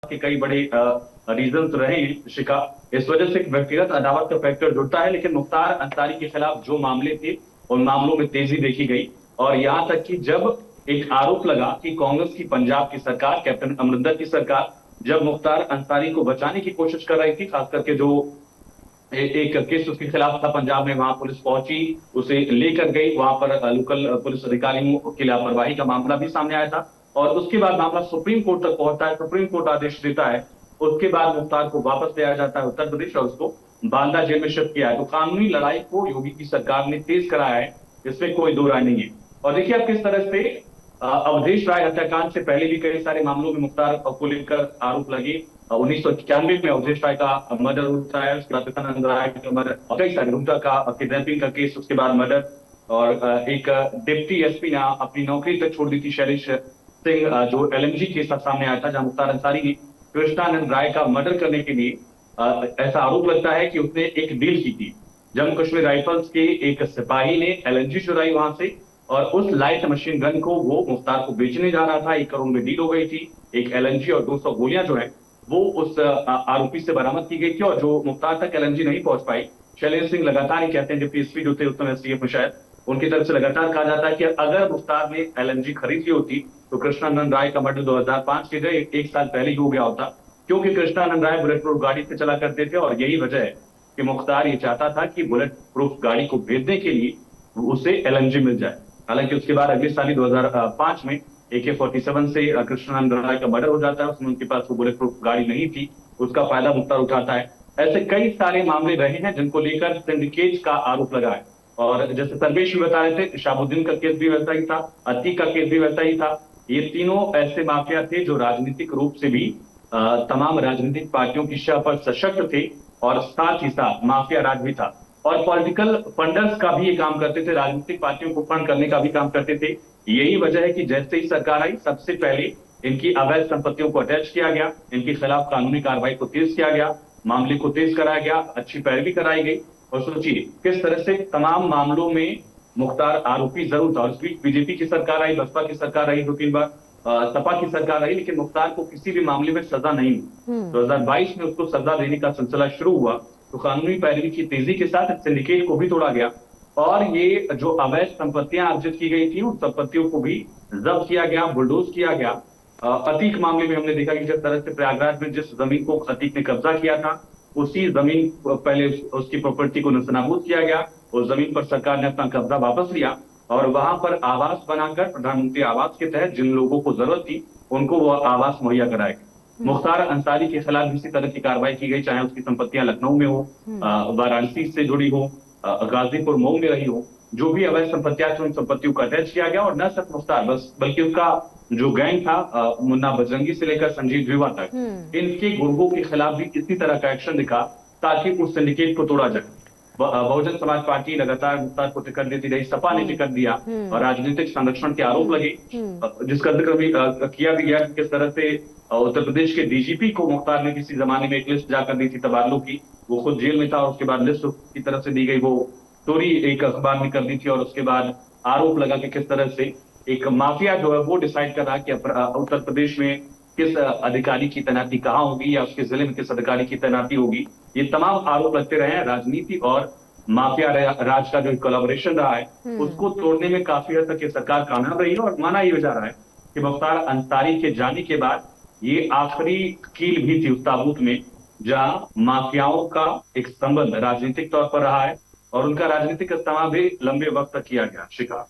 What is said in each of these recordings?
के कई बड़े रीजंस रहे हैं शिका। इस वजह से एक व्यक्तिगत अदावत का फैक्टर जुड़ता है, लेकिन मुख्तार अंसारी के खिलाफ जो मामले थे उन मामलों में तेजी देखी गई। और यहां तक कि जब एक आरोप लगा कि कांग्रेस की पंजाब की सरकार, कैप्टन अमरिंदर की सरकार, जब मुख्तार अंसारी को बचाने की कोशिश कर रही थी, खास करके जो एक केस उसके खिलाफ था पंजाब में, वहां पुलिस पहुंची, उसे लेकर गई, वहां पर लोकल पुलिस अधिकारियों की लापरवाही का मामला भी सामने आया था। और उसके बाद मामला सुप्रीम कोर्ट तक पहुंचता है, सुप्रीम कोर्ट आदेश देता है। उसके बाद मुख्तार को वापस ले आया जाता है उत्तर प्रदेश और उसको बांदा जेल में शिफ्ट किया है। तो कानूनी लड़ाई को योगी की सरकार ने तेज कराया है, इसमें कोई दो राय नहीं है। और देखिए आप किस तरह से अवधेश राय हत्याकांड से पहले भी कई सारे मामलों में मुख्तार को लेकर आरोप लगे। 1991 में अवधेश राय का मर्डर होता है, उसके बाद कृष्णानंद राय का मर्डर, कई सारे रूटा का किडनैपिंग का केस, उसके बाद मर्डर। और एक डिप्टी एसपी ने अपनी नौकरी तक छोड़ दी थी, शैलेश सिंह, जो एलएमजी केस सामने आया था, जहां मुख्तार अंसारी ने कृष्णानंद राय का मर्डर करने के लिए ऐसा आरोप लगता है कि उसने एक डील की थी। जम्मू कश्मीर राइफल्स के एक सिपाही ने एलएमजी चुराई वहां से, और उस लाइट मशीन गन को वो मुख्तार को बेचने जा रहा था। 1 करोड़ में डील हो गई थी। एक एलएमजी और 200 गोलियां जो है वो उस आरोपी से बरामद की गई थी, और जो मुख्तार तक एलएमजी नहीं पहुंच पाई, शैलेश सिंह लगातार ही कहते हैं, जबकि एसपी जो थे उस समय एसटीएफ में शायद, उनकी तरफ से लगातार कहा जाता है कि अगर मुख्तार ने एलएमजी खरीद ली होती तो कृष्णानंद राय का मर्डर 2005 के जगह एक साल पहले ही हो गया होता, क्योंकि कृष्णानंद राय बुलेट प्रूफ गाड़ी से चला करते थे। और यही वजह है कि मुख्तार ये चाहता था कि बुलेट प्रूफ गाड़ी को भेजने के लिए उसे एलएमजी मिल जाए। हालांकि उसके बाद अगले साल ही 2005 में AK-47 से कृष्णानंद राय का मर्डर हो जाता है। उसमें उनके पास वो बुलेट प्रूफ गाड़ी नहीं थी, उसका फायदा मुख्तार उठाता है। ऐसे कई सारे मामले रहे हैं जिनको लेकर सिंडिकेट का आरोप लगा है। और जैसे सर्वेश भी बता रहे थे, शाहबुद्दीन का केस भी वैसा ही था, अतीक का केस भी वैसा ही था। ये तीनों ऐसे माफिया थे जो राजनीतिक रूप से भी तमाम राजनीतिक पार्टियों की शह पर सशक्त थे, और साथ ही साथ माफिया राज भी था। और पॉलिटिकल फंडर्स का भी ये काम करते थे, राजनीतिक पार्टियों को फंड करने का भी काम करते थे। यही वजह है कि जैसे ही सरकार आई, सबसे पहले इनकी अवैध संपत्तियों को अटैच किया गया, इनके खिलाफ कानूनी कार्रवाई को तेज किया गया, मामले को तेज कराया गया, अच्छी पैरवी कराई गई। और सोचिए किस तरह से तमाम मामलों में मुख्तार आरोपी जरूर था। और इस बीच बीजेपी की सरकार आई, बसपा की सरकार आई, 2-3 बार सपा की सरकार आई, लेकिन मुख्तार को किसी भी मामले में सजा नहीं हुई। 2022 में उसको सजा देने का सिलसिला शुरू हुआ, तो कानूनी पैरवी की तेजी के साथ सिंडिकेट को भी तोड़ा गया, और ये जो अवैध संपत्तियां अर्जित की गई थी उन संपत्तियों को भी जब्त किया गया, बुलडोज किया गया। अतीक मामले में हमने देखा कि जिस तरह से प्रयागराज में जिस जमीन को अतीक ने कब्जा किया था, उसी जमीन पहले उसकी प्रॉपर्टी को नस्तनाबूद किया गया। उस जमीन पर सरकार ने अपना कब्जा वापस लिया, और वहां पर आवास बनाकर प्रधानमंत्री आवास के तहत जिन लोगों को जरूरत थी उनको वो आवास मुहैया कराया गया। मुख्तार अंसारी के खिलाफ इसी तरह की कार्रवाई की गई, चाहे उसकी संपत्तियां लखनऊ में हो, वाराणसी से जुड़ी हो, गाजीपुर मऊ में रही हो, जो भी अवैध संपत्तियां थी उन संपत्तियों को अटैच किया गया। और न सिर्फ मुख्तार बस, बल्कि उसका जो गैंग था, मुन्ना बजरंगी से लेकर संजीव द्विवा तक, इनके गुर्गों के खिलाफ भी इसी तरह का एक्शन दिखा, ताकि उस सिंडिकेट को तोड़ा जाए। बहुजन समाज पार्टी लगातार मुख्तार को टिकट देती रही, सपा ने टिकट दिया, और राजनीतिक संरक्षण के आरोप लगे, जिसका जिक्र भी किया भी गया किस तरह से उत्तर प्रदेश के डीजीपी को मुख्तार ने किसी जमाने में एक लिस्ट जाकर दी थी तबादलों की, वो खुद जेल में था, और उसके बाद लिस्ट की तरफ से दी गई वो स्टोरी एक अखबार में कर दी थी। और उसके बाद आरोप लगा कि किस तरह से एक माफिया जो है वो डिसाइड कर रहा है कि उत्तर प्रदेश में किस अधिकारी की तैनाती कहाँ होगी, या उसके जिले में किस अधिकारी की तैनाती होगी। ये तमाम आरोप लगते रहे हैं। राजनीति और माफिया राज का जो कोलैबोरेशन रहा है उसको तोड़ने में काफी हद तक ये सरकार कामयाब रही है। और माना ये जा रहा है कि मुख्तार अंसारी के जाने के बाद ये आखिरी कील भी थी उस ताबूत में, जहां माफियाओं का एक संबंध राजनीतिक तौर पर रहा है, और उनका राजनीतिक इस्तेमाल भी लंबे वक्त तक किया गया। शिकार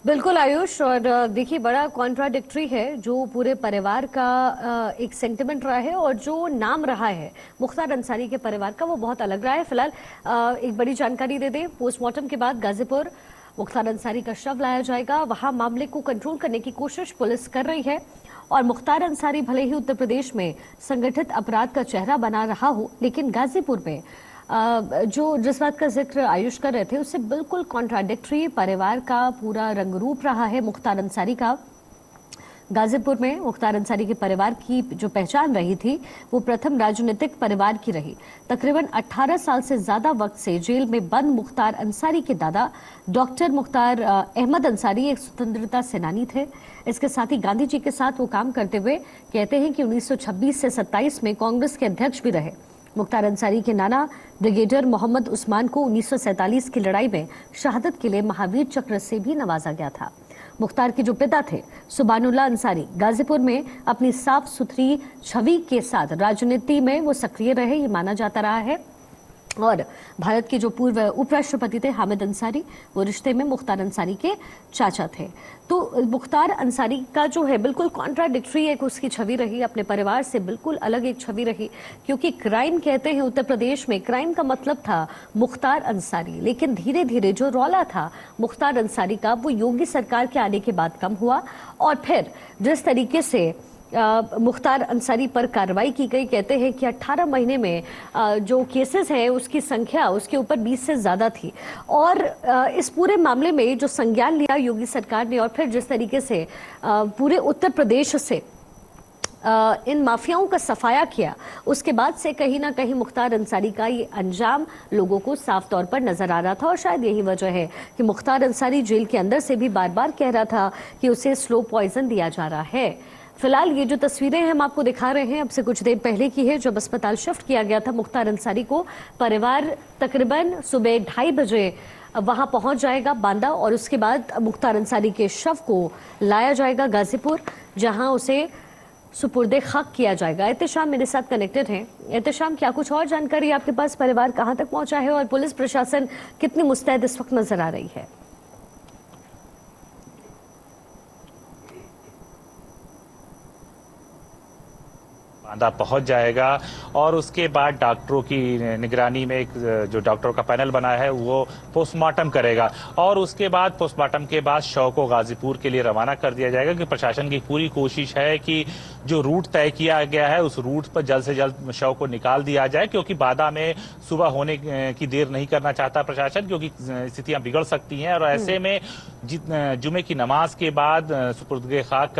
बिल्कुल आयुष, और देखिए बड़ा कॉन्ट्राडिक्टरी है जो पूरे परिवार का एक सेंटिमेंट रहा है, और जो नाम रहा है मुख्तार अंसारी के परिवार का वो बहुत अलग रहा है। फिलहाल एक बड़ी जानकारी दे दें, पोस्टमार्टम के बाद गाजीपुर मुख्तार अंसारी का शव लाया जाएगा। वहां मामले को कंट्रोल करने की कोशिश पुलिस कर रही है, और मुख्तार अंसारी भले ही उत्तर प्रदेश में संगठित अपराध का चेहरा बना रहा हो, लेकिन गाजीपुर में जो जिस बात का जिक्र आयुष कर रहे थे उससे बिल्कुल कॉन्ट्राडिक्टरी परिवार का पूरा रंग रूप रहा है मुख्तार अंसारी का। गाजीपुर में मुख्तार अंसारी के परिवार की जो पहचान रही थी वो प्रथम राजनीतिक परिवार की रही। तकरीबन 18 साल से ज्यादा वक्त से जेल में बंद मुख्तार अंसारी के दादा डॉक्टर मुख्तार अहमद अंसारी एक स्वतंत्रता सेनानी थे। इसके साथ ही गांधी जी के साथ वो काम करते हुए कहते हैं कि 1926 से 27 में कांग्रेस के अध्यक्ष भी रहे। मुख्तार अंसारी के नाना ब्रिगेडियर मोहम्मद उस्मान को 1947 की लड़ाई में शहादत के लिए महावीर चक्र से भी नवाजा गया था। मुख्तार के जो पिता थे सुबानुल्लाह अंसारी गाजीपुर में अपनी साफ सुथरी छवि के साथ राजनीति में वो सक्रिय रहे, ये माना जाता रहा है। और भारत के जो पूर्व उपराष्ट्रपति थे हामिद अंसारी, वो रिश्ते में मुख्तार अंसारी के चाचा थे। तो मुख्तार अंसारी का जो है बिल्कुल कॉन्ट्राडिक्टरी एक उसकी छवि रही, अपने परिवार से बिल्कुल अलग एक छवि रही। क्योंकि क्राइम कहते हैं उत्तर प्रदेश में, क्राइम का मतलब था मुख्तार अंसारी, लेकिन धीरे धीरे जो रौला था मुख्तार अंसारी का वो योगी सरकार के आने के बाद कम हुआ। और फिर जिस तरीके से मुख्तार अंसारी पर कार्रवाई की गई, कहते हैं कि 18 महीने में जो केसेस हैं उसकी संख्या उसके ऊपर 20 से ज़्यादा थी। और इस पूरे मामले में जो संज्ञान लिया योगी सरकार ने और फिर जिस तरीके से पूरे उत्तर प्रदेश से इन माफियाओं का सफाया किया, उसके बाद से कहीं ना कहीं मुख्तार अंसारी का ये अंजाम लोगों को साफ तौर पर नजर आ रहा था। और शायद यही वजह है कि मुख्तार अंसारी जेल के अंदर से भी बार बार कह रहा था कि उसे स्लो पॉइजन दिया जा रहा है। फिलहाल ये जो तस्वीरें हम आपको दिखा रहे हैं अब से कुछ देर पहले की है, जब अस्पताल शिफ्ट किया गया था मुख्तार अंसारी को। परिवार तकरीबन सुबह 2:30 बजे वहां पहुंच जाएगा बांदा, और उसके बाद मुख्तार अंसारी के शव को लाया जाएगा गाजीपुर, जहां उसे सुपुर्दे खाक किया जाएगा। एहतशाम मेरे साथ कनेक्टेड हैं। एहतशाम, क्या कुछ और जानकारी आपके पास, परिवार कहां तक पहुंचा है और पुलिस प्रशासन कितनी मुस्तैद इस वक्त नजर आ रही है? बांदा पहुंच जाएगा और उसके बाद डॉक्टरों की निगरानी में एक जो डॉक्टरों का पैनल बना है वो पोस्टमार्टम करेगा, और उसके बाद पोस्टमार्टम के बाद शव को गाजीपुर के लिए रवाना कर दिया जाएगा। क्योंकि प्रशासन की पूरी कोशिश है कि जो रूट तय किया गया है उस रूट पर जल्द से जल्द शव को निकाल दिया जाए, क्योंकि बांदा में सुबह होने की देर नहीं करना चाहता प्रशासन, क्योंकि स्थितियां बिगड़ सकती हैं। और ऐसे में जुमे की नमाज के बाद सुपुर्दे खाक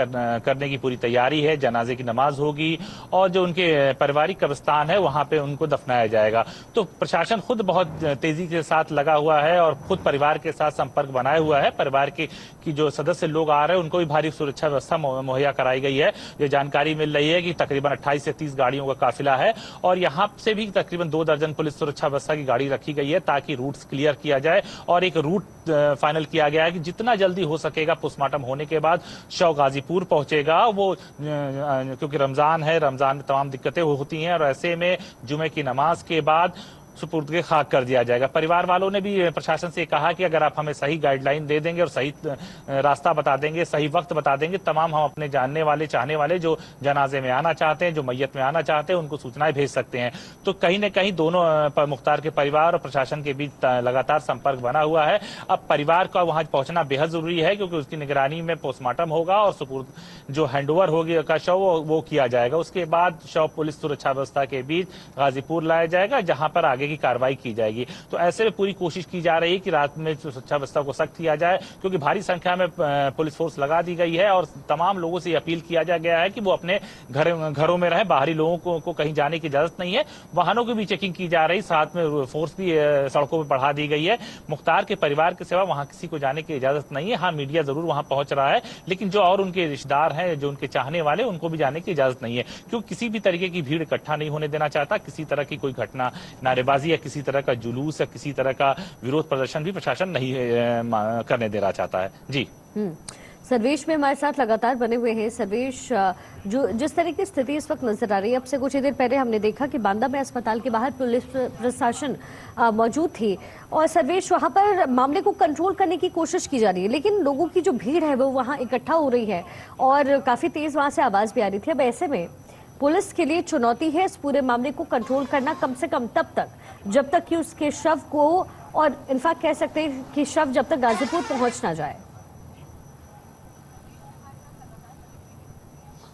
करने की पूरी तैयारी है। जनाजे की नमाज होगी और जो उनके पारिवारिक कब्रिस्तान है वहां पे उनको दफनाया जाएगा। तो प्रशासन खुद बहुत तेजी के साथ लगा हुआ है और खुद परिवार के साथ संपर्क बनाए हुआ है। परिवार की जो सदस्य लोग आ रहे हैं उनको भी भारी सुरक्षा व्यवस्था मुहैया कराई गई है। ये जानकारी मिल रही है कि तकरीबन 28 से 30 गाड़ियों का काफिला है और यहाँ से भी तकरीबन 2 दर्जन पुलिस सुरक्षा व्यवस्था की गाड़ी रखी गई है ताकि रूट्स क्लियर किया जाए। और एक रूट फाइनल किया गया है कि जितना जल्दी हो सकेगा पोस्टमार्टम होने के बाद शव गाजीपुर पहुंचेगा। वो क्योंकि रमजान है, रमजान में तमाम दिक्कतें होती हैं और ऐसे में जुमे की नमाज के बाद सुपुर्दे खाक कर दिया जाएगा। परिवार वालों ने भी प्रशासन से कहा कि अगर आप हमें सही गाइडलाइन दे देंगे और सही रास्ता बता देंगे, सही वक्त बता देंगे, तमाम हम अपने जानने वाले चाहने वाले जो जनाजे में आना चाहते हैं, जो मैयत में आना चाहते हैं, उनको सूचनाएं भेज सकते हैं। तो कहीं न कहीं दोनों मुख्तार के परिवार और प्रशासन के बीच लगातार संपर्क बना हुआ है। अब परिवार का वहां पहुंचना बेहद जरूरी है क्योंकि उसकी निगरानी में पोस्टमार्टम होगा और सुपुर्द जो हैंडओवर होगी का शव वो किया जाएगा। उसके बाद शव पुलिस सुरक्षा व्यवस्था के बीच गाजीपुर लाया जाएगा जहां पर आगे की कार्रवाई की जाएगी। तो ऐसे में पूरी कोशिश की जा रही है कि रात में सुरक्षा व्यवस्था को सख्त किया जाए क्योंकि भारी संख्या में पुलिस फोर्स लगा दी गई है और तमाम लोगों से अपील किया जा गया है कि वो अपने घरों में रहे। बाहरी लोगों को कहीं जाने की इजाजत नहीं है। वाहनों की भी चेकिंग की जा रही, साथ में फोर्स भी सड़कों पर बढ़ा दी गई है। मुख्तार के परिवार के सिवा वहां किसी को जाने की इजाजत नहीं है। हाँ, मीडिया जरूर वहां पहुंच रहा है लेकिन जो और उनके रिश्तेदार हैं, जो उनके चाहने वाले, उनको भी जाने की इजाजत नहीं है क्योंकि किसी भी तरीके की भीड़ इकट्ठा नहीं होने देना चाहता। किसी तरह की कोई घटना, नारेबाजी या किसी तरह का जुलूस या किसी तरह का विरोध प्रदर्शन भी प्रशासन नहीं करने देना चाहता है। जी सर्वेश में हमारे साथ लगातार बने हुए हैं। सर्वेश, जो जिस तरह की स्थिति इस वक्त नजर आ रही है, अब से कुछ ही देर पहले हमने देखा कि बांदा में अस्पताल के बाहर पुलिस प्रशासन मौजूद थी और सर्वेश वहां पर मामले को कंट्रोल करने की कोशिश की जा रही है, लेकिन लोगों की जो भीड़ है वो वहां इकट्ठा हो रही है और काफी तेज वहां से आवाज भी आ रही थी। अब ऐसे में पुलिस के लिए चुनौती है इस पूरे मामले को कंट्रोल करना, कम से कम तब तक जब तक कि उसके शव को, और इनफैक्ट कह सकते हैं कि शव जब तक गाजीपुर पहुंच ना जाए।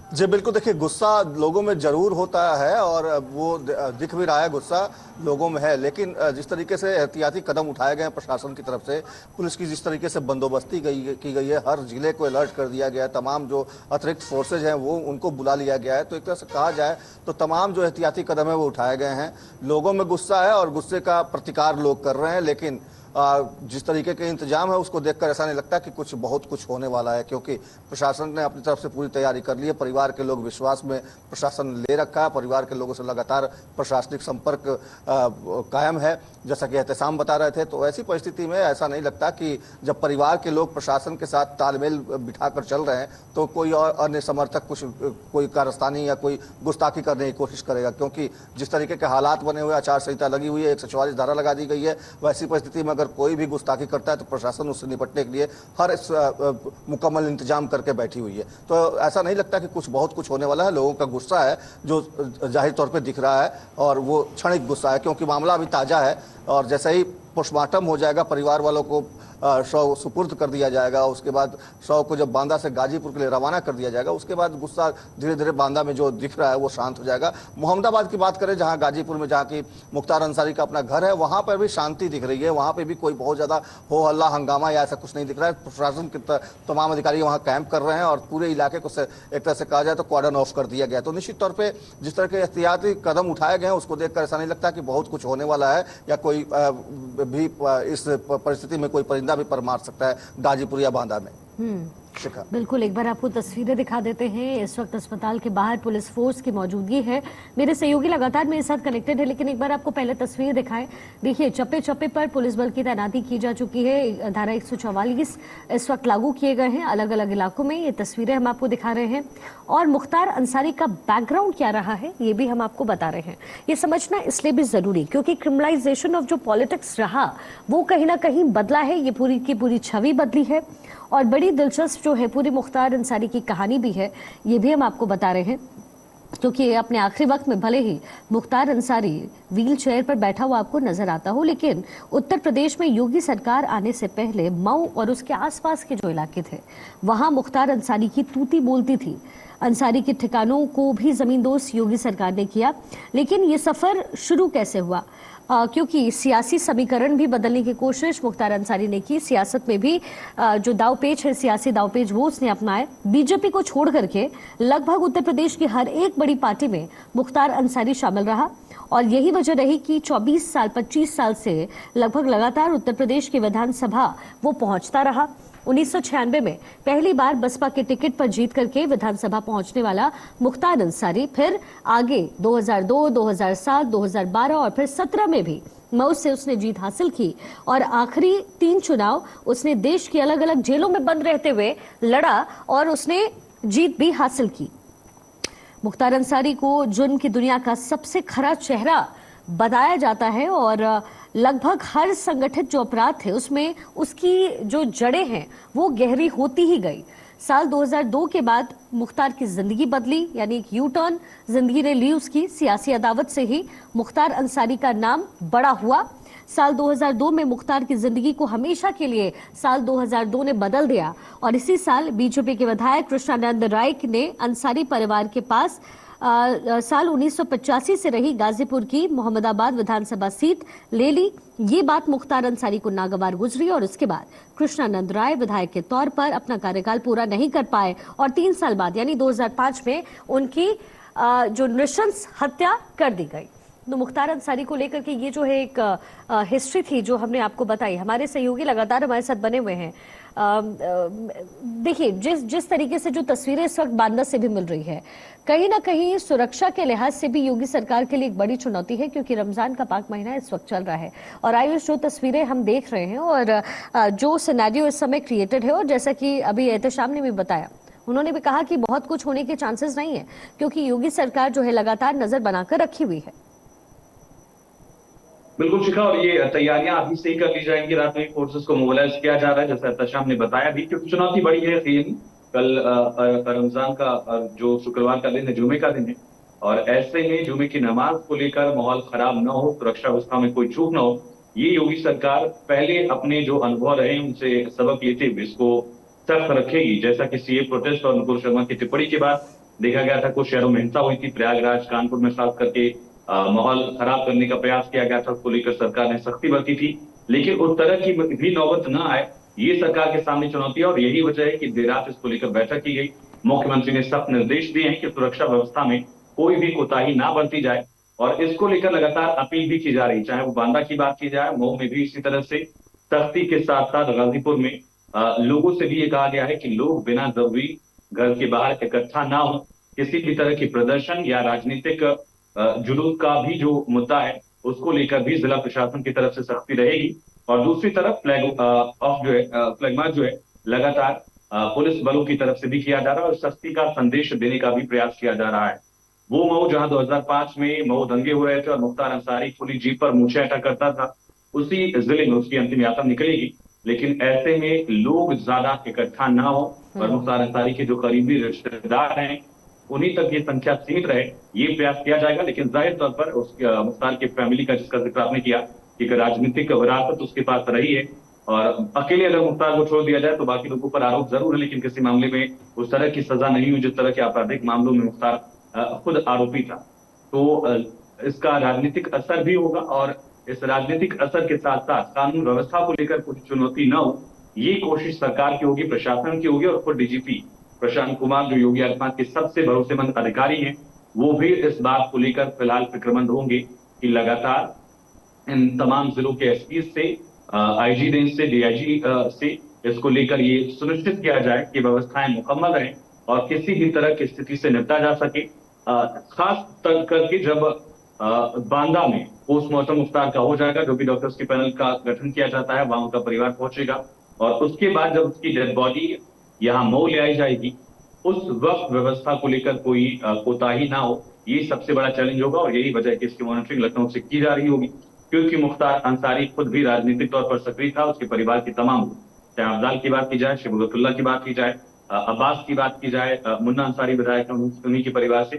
जी बिल्कुल, देखिए गुस्सा लोगों में जरूर होता है और वो दिख भी रहा है, गुस्सा लोगों में है, लेकिन जिस तरीके से एहतियाती कदम उठाए गए हैं प्रशासन की तरफ से, पुलिस की जिस तरीके से बंदोबस्ती की गई है, हर जिले को अलर्ट कर दिया गया है, तमाम जो अतिरिक्त फोर्सेज हैं वो उनको बुला लिया गया है, तो एक तरह से कहा जाए तो तमाम जो एहतियाती कदम है वो उठाए गए हैं। लोगों में गुस्सा है और गुस्से का प्रतिकार लोग कर रहे हैं, लेकिन जिस तरीके के इंतजाम है उसको देखकर ऐसा नहीं लगता कि बहुत कुछ होने वाला है, क्योंकि प्रशासन ने अपनी तरफ से पूरी तैयारी कर ली है। परिवार के लोग विश्वास में प्रशासन ले रखा है, परिवार के लोगों से लगातार प्रशासनिक संपर्क कायम है, जैसा कि एहतसाम बता रहे थे। तो ऐसी परिस्थिति में ऐसा नहीं लगता कि जब परिवार के लोग प्रशासन के साथ तालमेल बिठाकर चल रहे हैं तो कोई और अन्य समर्थक कोई कारस्तानी या कोई गुस्ताखी करने की कोशिश करेगा, क्योंकि जिस तरीके के हालात बने हुए, आचार संहिता लगी हुई है, 144 धारा लगा दी गई है, वैसी परिस्थिति में अगर कोई भी गुस्ताखी करता है तो प्रशासन उससे निपटने के लिए हर मुकम्मल इंतजाम करके बैठी हुई है। तो ऐसा नहीं लगता कि बहुत कुछ होने वाला है। लोगों का गुस्सा है जो जाहिर तौर पे दिख रहा है और वो क्षणिक गुस्सा है, क्योंकि मामला अभी ताजा है और जैसे ही पोस्टमार्टम हो जाएगा, परिवार वालों को शव सुपुर्द कर दिया जाएगा, उसके बाद शव को जब बांदा से गाजीपुर के लिए रवाना कर दिया जाएगा, उसके बाद गुस्सा धीरे धीरे बांदा में जो दिख रहा है वो शांत हो जाएगा। मोहम्मदाबाद की बात करें, जहां गाजीपुर में जहां की मुख्तार अंसारी का अपना घर है, वहां पर भी शांति दिख रही है, वहां पे भी कोई बहुत ज्यादा हो हल्ला हंगामा या ऐसा कुछ नहीं दिख रहा है। प्रशासन के तमाम अधिकारी वहां कैंप कर रहे हैं और पूरे इलाके को एक तरह से कहा जाए तो कॉर्डन ऑफ कर दिया गया। तो निश्चित तौर पर जिस तरह के एहतियाती कदम उठाए गए हैं उसको देखकर ऐसा नहीं लगता कि बहुत कुछ होने वाला है या कोई भी इस परिस्थिति में कोई परिंदा भी पर मार सकता है गाजीपुर या बांदा में। बिल्कुल, एक बार आपको तस्वीरें दिखा देते हैं। इस वक्त अस्पताल के बाहर पुलिस फोर्स की मौजूदगी है। मेरे सहयोगी लगातार मेरे साथ कनेक्टेड है, लेकिन एक बार आपको पहले तस्वीर दिखाएं। देखिए, चप्पे चप्पे पर पुलिस बल की तैनाती की जा चुकी है। धारा 144 इस वक्त लागू किए गए हैं अलग अलग इलाकों में। ये तस्वीरें हम आपको दिखा रहे हैं और मुख्तार अंसारी का बैकग्राउंड क्या रहा है ये भी हम आपको बता रहे हैं। ये समझना इसलिए भी जरूरी क्योंकि क्रिमिनलाइजेशन ऑफ जो पॉलिटिक्स रहा वो कहीं ना कहीं बदला है। ये पूरी की पूरी छवि बदली है और बड़ी दिलचस्प जो है पूरी मुख्तार अंसारी की कहानी भी है, ये भी हम आपको बता रहे हैं। क्योंकि अपने आखिरी वक्त में भले ही मुख्तार अंसारी व्हील चेयर पर बैठा हुआ आपको नजर आता हो, लेकिन उत्तर प्रदेश में योगी सरकार आने से पहले मऊ और उसके आसपास के जो इलाके थे वहां मुख्तार अंसारी की तूती बोलती थी। अंसारी के ठिकानों को भी जमींदोज योगी सरकार ने किया। लेकिन ये सफर शुरू कैसे हुआ? क्योंकि सियासी समीकरण भी बदलने की कोशिश मुख्तार अंसारी ने की। सियासत में भी जो दावपेच है, सियासी दावपेच, वो उसने अपनाए। बीजेपी को छोड़ करके लगभग उत्तर प्रदेश की हर एक बड़ी पार्टी में मुख्तार अंसारी शामिल रहा और यही वजह रही कि 24 साल 25 साल से लगभग लगातार उत्तर प्रदेश की विधानसभा वो पहुंचता रहा। 1996 में पहली बार बसपा के टिकट पर जीत करके विधानसभा पहुंचने वाला मुख्तार अंसारी फिर आगे 2002, 2007, 2012 और फिर 17 में भी मऊ से उसने जीत हासिल की और आखिरी 3 चुनाव उसने देश की अलग अलग जेलों में बंद रहते हुए लड़ा और उसने जीत भी हासिल की। मुख्तार अंसारी को जुर्म की दुनिया का सबसे खरा चेहरा बताया जाता है और लगभग हर संगठित जो अपराध थे उसमें उसकी जो जड़ें हैं वो गहरी होती ही गई। साल 2002 के बाद मुख्तार की जिंदगी बदली, यानी एक यू टर्न जिंदगी ने ली उसकी। सियासी अदावत से ही मुख्तार अंसारी का नाम बड़ा हुआ। साल 2002 में मुख्तार की जिंदगी को हमेशा के लिए साल 2002 ने बदल दिया और इसी साल बीजेपी के विधायक कृष्णानंद राय ने अंसारी परिवार के पास साल 1985 से रही गाजीपुर की मोहम्मदाबाद विधानसभा सीट ले ली। ये बात मुख्तार अंसारी को नागवार गुजरी और उसके बाद कृष्णानंद राय विधायक के तौर पर अपना कार्यकाल पूरा नहीं कर पाए और 3 साल बाद यानी 2005 में उनकी जो नृशंस हत्या कर दी गई। तो मुख्तार अंसारी को लेकर के ये जो है एक हिस्ट्री थी जो हमने आपको बताई। हमारे सहयोगी लगातार हमारे साथ बने हुए हैं। देखिए, जिस तरीके से जो तस्वीरें इस वक्त बांदा से भी मिल रही है, कहीं ना कहीं सुरक्षा के लिहाज से भी योगी सरकार के लिए एक बड़ी चुनौती है क्योंकि रमजान का पाक महीना इस वक्त चल रहा है। और आयुष, जो तस्वीरें हम देख रहे हैं और जो सिनेरियो इस समय क्रिएटेड है, और जैसा कि अभी एहतशाम ने भी बताया, उन्होंने भी कहा कि बहुत कुछ होने के चांसेस नहीं है क्योंकि योगी सरकार जो है लगातार नजर बनाकर रखी हुई है। बिल्कुल शिखा, और ये तैयारियां अभी से ही कर ली जाएंगी। रात में फोर्सेस को मोबिलाइज किया जा रहा है, जैसा एहतशाम ने बताया भी, क्योंकि चुनौती बड़ी है। कल रमजान का जो शुक्रवार का दिन है, जुमे का दिन है, और ऐसे में जुमे की नमाज को लेकर माहौल खराब न हो, सुरक्षा व्यवस्था में कोई चूक न हो, ये योगी सरकार पहले अपने जो अनुभव रहे उनसे सबक लेते हुए इसको सख्त रखेगी। जैसा कि सीए प्रोटेस्ट और नुपुर शर्मा की टिप्पणी के बाद देखा गया था, कुछ शहरों में हिंसा हुई थी, प्रयागराज कानपुर में खास करके माहौल खराब करने का प्रयास किया गया था, उसको लेकर सरकार ने सख्ती बरती थी। लेकिन उस तरह की भी नौबत न आए, ये सरकार के सामने चुनौती है और यही वजह है कि देर रात इसको लेकर बैठक की गई। मुख्यमंत्री ने सख्त निर्देश दिए हैं कि सुरक्षा व्यवस्था में कोई भी कोताही ना बरती जाए और इसको लेकर लगातार अपील भी की जा रही है, चाहे वो बांदा की बात की जाए, मऊ में भी इसी तरह से सख्ती के साथ साथ गाजीपुर में लोगों से भी ये कहा गया है कि लोग बिना जरूरी घर के बाहर इकट्ठा ना हो। किसी भी तरह की प्रदर्शन या राजनीतिक जुलूस का भी जो मुद्दा है उसको लेकर भी जिला प्रशासन की तरफ से सख्ती रहेगी। और दूसरी तरफ फ्लैग ऑफ जो है, फ्लैग मार्च जो है लगातार पुलिस बलों की तरफ से भी किया जा रहा है और सख्ती का संदेश देने का भी प्रयास किया जा रहा है। वो मऊ जहां 2005 में मऊ दंगे हो रहे थे और मुख्तार अंसारी खुली जीप पर मूछें हटा करता था, उसी जिले में उसकी अंतिम यात्रा निकलेगी। लेकिन ऐसे में लोग ज्यादा इकट्ठा ना हो और मुख्तार अंसारी के जो करीबी रिश्तेदार हैं उन्हीं तक ये संख्या सीमित रहे, ये प्रयास किया जाएगा। लेकिन जाहिर तौर पर उस मुख्तार की फैमिली का, जिसका जिक्र आपने किया, एक राजनीतिक विरासत उसके पास रही है और अकेले अगर मुख्तार को छोड़ दिया जाए तो बाकी लोगों पर आरोप जरूर है, लेकिन किसी मामले में उस तरह की सजा नहीं हुई जिस तरह के आपराधिक मामलों में मुख्तार खुद आरोपी था। तो इसका राजनीतिक असर भी होगा और इस राजनीतिक असर के साथ साथ कानून व्यवस्था को लेकर कुछ चुनौती न हो, ये कोशिश सरकार की होगी, प्रशासन की होगी। और खुद डीजीपी प्रशांत कुमार जो योगी आदित्यनाथ के सबसे भरोसेमंद अधिकारी हैं, वो भी इस बात को लेकर फिलहाल फिक्रमंद होंगे कि लगातार इन तमाम जिलों के एसपी से, आईजी रेंज से, डीआईजी से इसको लेकर ये सुनिश्चित किया जाए कि व्यवस्थाएं मुकम्मल रहें और किसी भी तरह की स्थिति से निपटा जा सके। खास करके जब बांदा में पोस्टमार्टम मुख्तार का हो जाएगा, जो भी डॉक्टर्स के पैनल का गठन किया जाता है, वहां उनका परिवार पहुंचेगा और उसके बाद जब उसकी डेड बॉडी यहाँ मऊ ले आई जाएगी, उस वक्त व्यवस्था को लेकर कोई कोताही ना हो, ये सबसे बड़ा चैलेंज होगा। और यही वजह है कि इसकी मॉनिटरिंग लखनऊ से की जा रही होगी, क्योंकि मुख्तार अंसारी खुद भी राजनीतिक तौर पर सक्रिय था। उसके परिवार के तमाम, चाहे अफजाल की बात की जाए, शबीबुल्लाह की बात की जाए, अब्बास की बात की जाए, मुन्ना अंसारी विधायक उन्हीं के परिवार से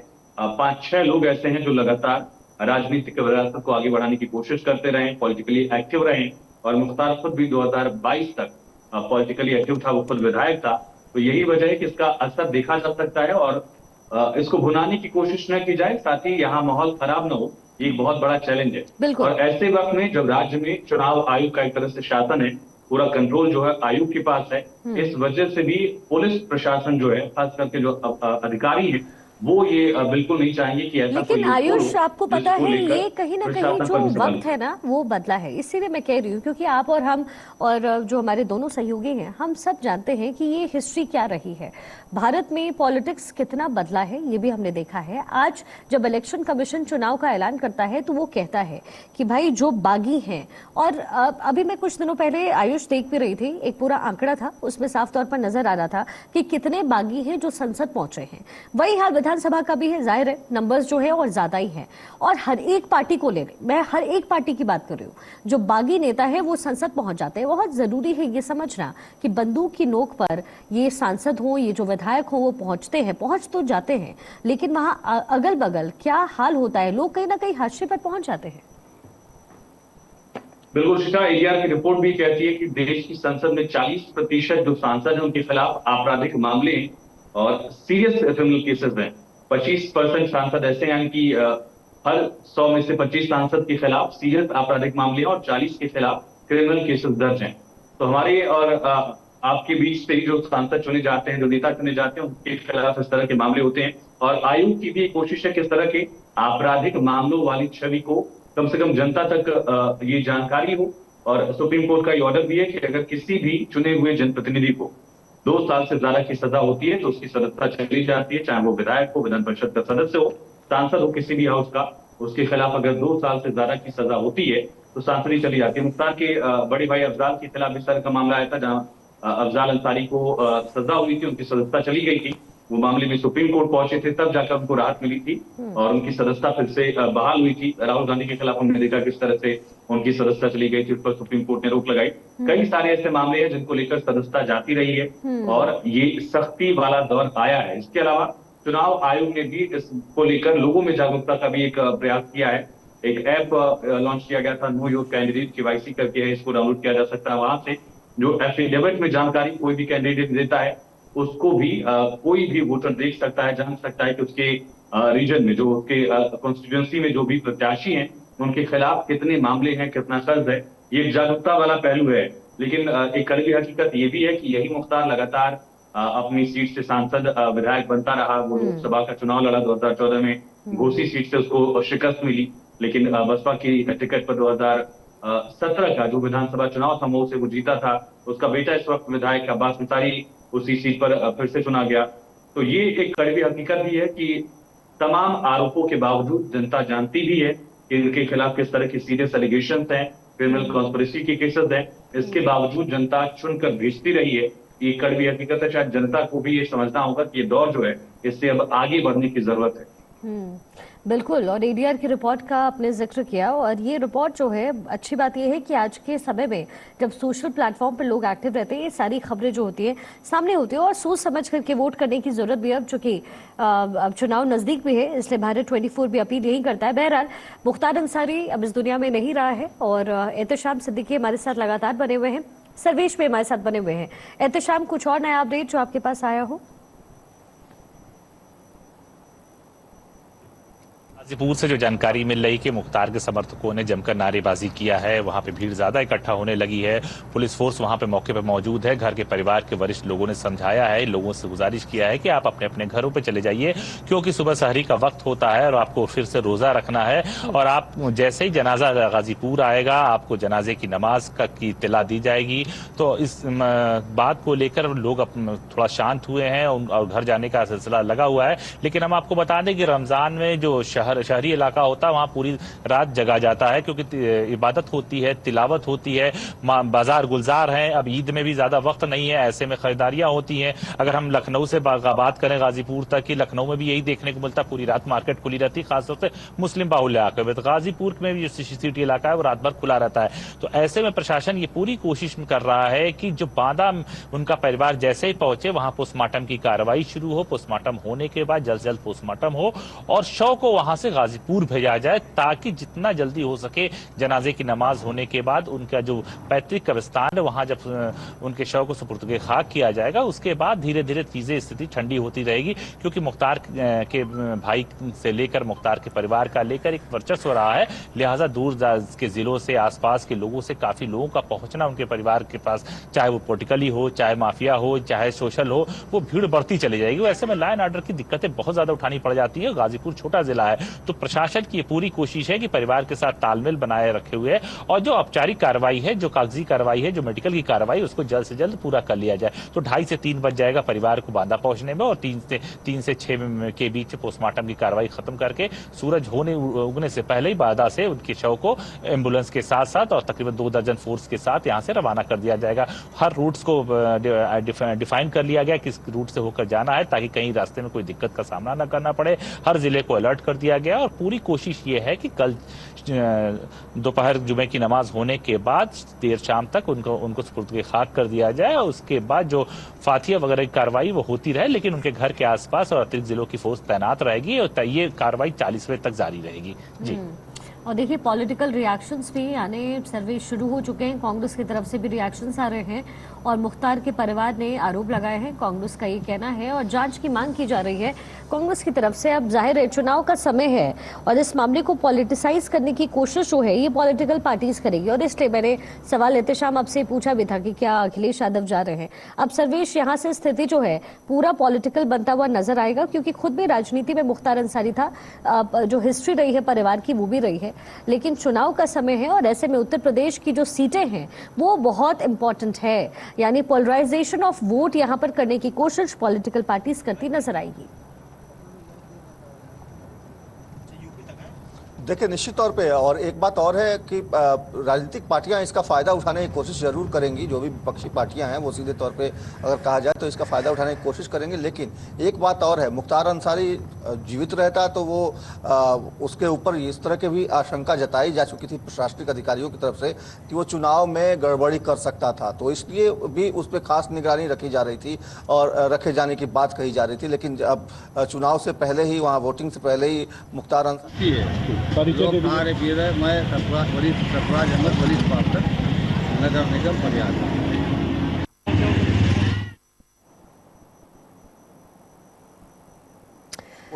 5-6 लोग ऐसे हैं जो लगातार राजनीतिक विरासत को आगे बढ़ाने की कोशिश करते रहे, पॉलिटिकली एक्टिव रहे। और मुख्तार खुद भी 2022 तक पॉलिटिकली एक्टिव था, वो खुद विधायक था। तो यही वजह है कि इसका असर देखा जा सकता है और इसको भुनाने की कोशिश न की जाए, साथ ही यहाँ माहौल खराब न हो, ये एक बहुत बड़ा चैलेंज है। और ऐसे वक्त में जब राज्य में चुनाव आयोग का एक तरह से शासन है, पूरा कंट्रोल जो है आयोग के पास है, इस वजह से भी पुलिस प्रशासन जो है, खास करके जो अधिकारी है, वो ये बिल्कुल नहीं चाहेंगे कि ऐसा। लेकिन आयुष, आपको पता है ये कहीं ना कहीं जो वक्त है ना वो बदला है, इसीलिए मैं कह रही हूँ, क्योंकि आप और हम और जो हमारे दोनों सहयोगी हैं, हम सब जानते हैं कि ये हिस्ट्री क्या रही है, भारत में पॉलिटिक्स कितना बदला है, ये भी हमने देखा है। आज जब इलेक्शन कमीशन चुनाव का ऐलान करता है तो वो कहता है कि भाई जो बागी हैं, और अभी मैं कुछ दिनों पहले आयुष देख भी रही थी, एक पूरा आंकड़ा था, उसमें साफ तौर पर नजर आ रहा था कि कितने बागी हैं जो संसद पहुंचे हैं। वही हाल विधानसभा का भी है, जाहिर है नंबर्स जो है और ज्यादा ही है। और हर एक पार्टी को ले लें, मैं हर एक पार्टी की बात कर रही हूँ, जो बागी नेता है वो संसद पहुंच जाते हैं। बहुत जरूरी है ये समझना कि बंदूक की नोक पर ये सांसद हो, ये जो विधायक हो, वो पहुंचते हैं, पहुंच तो जाते हैं, लेकिन वहां अगल बगल क्या हाल होता है, लोग कहीं ना कहीं हाशिए पर पहुंच जाते हैं। बिल्कुल शिखा, एडीआर की रिपोर्ट भी कहती है कि देश की संसद में 40% जो सांसद हैं उनके खिलाफ आपराधिक मामले हैं और सीरियस क्रिमिनल केसेस हैं। 25% सांसद ऐसे हैं कि हर 100 में से 25 सांसद के खिलाफ सीरियस आपराधिक मामले और 40 के खिलाफ क्रिमिनल केसेस दर्ज हैं। तो हमारे और आपके बीच से जो सांसद चुने जाते हैं, जो नेता चुने जाते हैं, उनके खिलाफ इस तरह के मामले होते हैं। और आयोग की भी कोशिश है कि इस तरह के आपराधिक मामलों वाली छवि को कम से कम जनता तक ये जानकारी हो। और सुप्रीम कोर्ट का ये ऑर्डर भी है कि अगर किसी भी चुने हुए जनप्रतिनिधि को 2 साल से ज्यादा की सजा होती है तो उसकी सदस्यता चली जाती है, चाहे वो विधायक हो, विधान परिषद का सदस्य हो, सांसद हो, किसी भी हाउस का, उसके खिलाफ अगर 2 साल से ज्यादा की सजा होती है तो सांसदी चली जाती है। मुख्तार के बड़े भाई अफजाल के खिलाफ इस तरह का मामला आया था, जहां अफजाल अंसारी को सजा हुई थी, उनकी सदस्यता चली गई थी। वो मामले में सुप्रीम कोर्ट पहुंचे थे, तब जाकर उनको राहत मिली थी और उनकी सदस्यता फिर से बहाल हुई थी। राहुल गांधी के खिलाफ हमने देखा किस तरह से उनकी सदस्यता चली गई थी, उस पर सुप्रीम कोर्ट ने रोक लगाई। कई सारे ऐसे मामले हैं जिनको लेकर सदस्यता जाती रही है और ये सख्ती वाला दौर आया है। इसके अलावा चुनाव आयोग ने भी इसको लेकर लोगों में जागरूकता का भी एक प्रयास किया है। एक ऐप लॉन्च किया गया था, नो योर कैंडिडेट KYC करके है, इसको डाउनलोड किया जा सकता है। वहां से जो एफिडेविट में जानकारी कोई भी कैंडिडेट देता है उसको भी कोई भी वोटर देख सकता है, जान सकता है कि उसके रीजन में, जो उसके कॉन्स्टिट्यूंसी में जो भी प्रत्याशी हैं, उनके खिलाफ कितने मामले हैं, कितना कर्ज है। ये एक जागरूकता वाला पहलू है। लेकिन एक कड़वी हकीकत ये भी है कि यही मुख्तार लगातार अपनी सीट से सांसद विधायक बनता रहा। वो लोकसभा का चुनाव लड़ा 2014 में, घोसी सीट से उसको शिकस्त मिली, लेकिन बसपा की टिकट पर 2017 का जो विधानसभा चुनाव था मऊ से वो जीता था। उसका बेटा इस वक्त विधायक अब्बास अंसारी उसी सीट पर फिर से चुना गया। तो ये एक कड़वी हकीकत भी है कि तमाम आरोपों के बावजूद जनता जानती भी है कि इनके खिलाफ किस तरह की सीरियस एलिगेशन हैं, क्रिमिनल कॉन्स्पिरेसी के केसेस हैं। इसके बावजूद जनता चुनकर भेजती रही है। ये कड़वी हकीकत है। शायद जनता को भी ये समझना होगा कि ये दौर जो है, इससे अब आगे बढ़ने की जरूरत है। बिल्कुल। और एडीआर की रिपोर्ट का आपने जिक्र किया, और ये रिपोर्ट जो है, अच्छी बात यह है कि आज के समय में जब सोशल प्लेटफॉर्म पर लोग एक्टिव रहते हैं, ये सारी खबरें जो होती हैं सामने होती है, और सोच समझ करके वोट करने की जरूरत भी है। अब चूंकि अब चुनाव नजदीक भी है, इसलिए भारत 24 भी अपील यही करता है। बहरहाल मुख्तार अंसारी अब इस दुनिया में नहीं रहा है, और एहतशाम सिद्दीकी हमारे साथ लगातार बने हुए हैं, सर्वेश में हमारे साथ बने हुए हैं। एहतशाम, कुछ और नया अपडेट जो आपके पास आया हो? गाजीपुर से जो जानकारी मिल रही कि मुख्तार के समर्थकों ने जमकर नारेबाजी किया है, वहां पे भीड़ ज्यादा इकट्ठा होने लगी है। पुलिस फोर्स वहां पे मौके पे मौजूद है। घर के परिवार के वरिष्ठ लोगों ने समझाया है, लोगों से गुजारिश किया है कि आप अपने अपने घरों पे चले जाइए, क्योंकि सुबह सहरी का वक्त होता है और आपको फिर से रोजा रखना है। और आप जैसे ही जनाजा गाजीपुर आएगा, आपको जनाजे की नमाज की इत्तला दी जाएगी। तो इस बात को लेकर लोग थोड़ा शांत हुए हैं और घर जाने का सिलसिला लगा हुआ है। लेकिन हम आपको बता दें कि रमजान में जो शहरी इलाका होता है, वहां पूरी रात जगा जाता है, क्योंकि इबादत होती है, तिलावत होती है, बाजार गुलजार हैं। अब ईद में भी ज्यादा वक्त नहीं है, ऐसे में खरीदारियां होती हैं। अगर हम लखनऊ से बात करें गाजीपुर तक की, लखनऊ में भी यही देखने को मिलता है, पूरी रात मार्केट खुली रहती है, खासतौर से मुस्लिम बाहुल्य इलाके में। तो गाजीपुर में भी जो सिटी इलाका है वो रात भर खुला रहता है। तो ऐसे में प्रशासन ये पूरी कोशिश कर रहा है कि जो बांदा उनका परिवार जैसे ही पहुंचे, वहां पोस्टमार्टम की कार्रवाई शुरू हो। पोस्टमार्टम होने के बाद जल्द से जल्द पोस्टमार्टम हो और शव को वहां से गाजीपुर भेजा जाए, ताकि जितना जल्दी हो सके जनाजे की नमाज होने के बाद उनका जो पैतृक कब्रिस्तान है, वहां जब उनके शव को सुपुर्द खाक किया जाएगा, उसके बाद धीरे धीरे चीजें स्थिति ठंडी होती रहेगी। क्योंकि मुख्तार के भाई से लेकर मुख्तार के परिवार का लेकर एक वर्चस्व रहा है, लिहाजा दूर के जिलों से, आसपास के लोगों से काफी लोगों का पहुंचना उनके परिवार के पास, चाहे वो पॉलिटिकली हो, चाहे माफिया हो, चाहे सोशल हो, वो भीड़ बढ़ती चली जाएगी। ऐसे में लॉ एंड ऑर्डर की दिक्कतें बहुत ज्यादा उठानी पड़ जाती है। गाजीपुर छोटा जिला है, तो प्रशासन की पूरी कोशिश है कि परिवार के साथ तालमेल बनाए रखे हुए है, और जो औपचारिक कार्रवाई है, जो कागजी कार्रवाई है, जो मेडिकल की कार्रवाई, उसको जल्द से जल्द पूरा कर लिया जाए। तो 2:30 से 3 बज जाएगा परिवार को बांदा पहुंचने में, और 3 से 6 के बीच पोस्टमार्टम की कार्रवाई खत्म करके सूरज उगने से पहले ही बांदा से उनके शव को एम्बुलेंस के साथ साथ और तकरीबन 2 दर्जन फोर्स के साथ यहां से रवाना कर दिया जाएगा। हर रूट्स को डिफाइन कर लिया गया, किस रूट से होकर जाना है, ताकि कहीं रास्ते में कोई दिक्कत का सामना न करना पड़े। हर जिले को अलर्ट कर दिया गया, और पूरी कोशिश ये है कि कल दोपहर जुमे की नमाज होने के बाद देर शाम तक उनको सुपुर्द खाक कर दिया जाए, और उसके बाद जो फातिया वगैरह की कार्रवाई वो होती रहे, लेकिन उनके घर के आसपास और अतिरिक्त जिलों की फोर्स तैनात रहेगी, और ये कार्रवाई 40 बजे तक जारी रहेगी। जी। और देखिए, पॉलिटिकल रिएक्शंस भी आने सर्वे शुरू हो चुके हैं। कांग्रेस की तरफ से भी रिएक्शंस आ रहे हैं, और मुख्तार के परिवार ने आरोप लगाए हैं, कांग्रेस का ये कहना है, और जांच की मांग की जा रही है कांग्रेस की तरफ से। अब जाहिर है चुनाव का समय है, और इस मामले को पॉलिटिसाइज करने की कोशिश जो है ये पॉलिटिकल पार्टीज करेगी, और इसलिए मैंने सवाल एहतशाम आपसे पूछा भी था कि क्या अखिलेश यादव जा रहे हैं। अब सर्वेश, यहाँ से स्थिति जो है पूरा पॉलिटिकल बनता हुआ नजर आएगा, क्योंकि खुद भी राजनीति में मुख्तार अंसारी था, जो हिस्ट्री रही है परिवार की वो भी रही है, लेकिन चुनाव का समय है, और ऐसे में उत्तर प्रदेश की जो सीटें हैं वो बहुत इंपॉर्टेंट है, यानी पोलराइजेशन ऑफ वोट यहां पर करने की कोशिश पॉलिटिकल पार्टीज करती नजर आएगी। देखिए, निश्चित तौर पे, और एक बात और है कि राजनीतिक पार्टियां इसका फ़ायदा उठाने की कोशिश जरूर करेंगी। जो भी विपक्षी पार्टियां हैं वो सीधे तौर पे अगर कहा जाए तो इसका फ़ायदा उठाने की कोशिश करेंगे। लेकिन एक बात और है, मुख्तार अंसारी जीवित रहता तो वो उसके ऊपर इस तरह की भी आशंका जताई जा चुकी थी प्रशासनिक अधिकारियों की तरफ से कि वो चुनाव में गड़बड़ी कर सकता था, तो इसलिए भी उस पर खास निगरानी रखी जा रही थी और रखे जाने की बात कही जा रही थी। लेकिन अब चुनाव से पहले ही, वहाँ वोटिंग से पहले ही मुख्तार अंसारी मैं सरफराज अहमद वलीद पात्र, नगर निगम प्रयाग।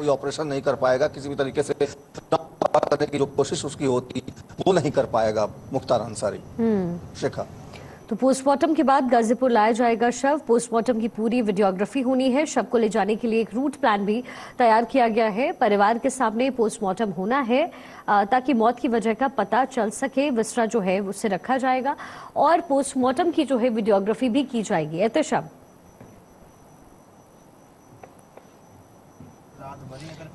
कोई ऑपरेशन नहीं कर पाएगा, किसी भी तरीके से करने की जो कोशिश उसकी होती वो नहीं कर पाएगा मुख्तार अंसारी। शिखा, तो पोस्टमार्टम के बाद गाजीपुर लाया जाएगा शव। पोस्टमार्टम की पूरी वीडियोग्राफी होनी है। शव को ले जाने के लिए एक रूट प्लान भी तैयार किया गया है। परिवार के सामने पोस्टमार्टम होना है ताकि मौत की वजह का पता चल सके। विस्रा जो है उससे रखा जाएगा और पोस्टमार्टम की जो है वीडियोग्राफी भी की जाएगी। एहतशाम।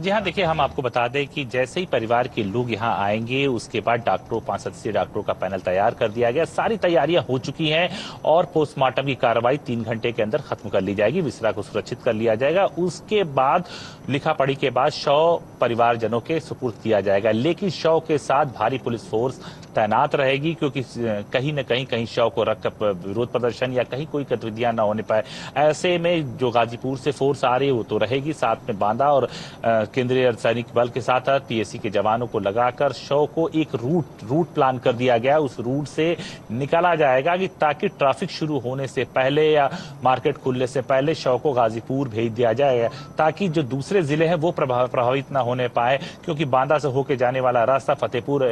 जी हाँ, देखिए हम आपको बता दें कि जैसे ही परिवार के लोग यहाँ आएंगे उसके बाद डॉक्टरों 5 सदस्यीय डॉक्टरों का पैनल तैयार कर दिया गया। सारी तैयारियां हो चुकी हैं और पोस्टमार्टम की कार्रवाई 3 घंटे के अंदर खत्म कर ली जाएगी। विसरा को सुरक्षित कर लिया जाएगा। उसके बाद लिखा पढ़ी के बाद शव परिवारजनों के सुपुर्द किया जाएगा। लेकिन शव के साथ भारी पुलिस फोर्स तैनात रहेगी क्योंकि कहीं न कहीं शव को रखकर विरोध प्रदर्शन या कहीं कोई गतिविधियां न होने पाए। ऐसे में जो गाजीपुर से फोर्स आ रही है वो तो रहेगी, साथ में बांदा और केंद्रीय अर्धसैनिक बल के साथ पीएसी के जवानों को लगाकर शव को एक रूट प्लान कर दिया गया। उस रूट से निकाला जाएगा कि ताकि ट्रैफिक शुरू होने से पहले या मार्केट खुलने से पहले शव को गाजीपुर भेज दिया जाएगा ताकि जो दूसरे जिले हैं वो प्रभावित ना होने पाए, क्योंकि बांदा से होकर जाने वाला रास्ता फतेहपुर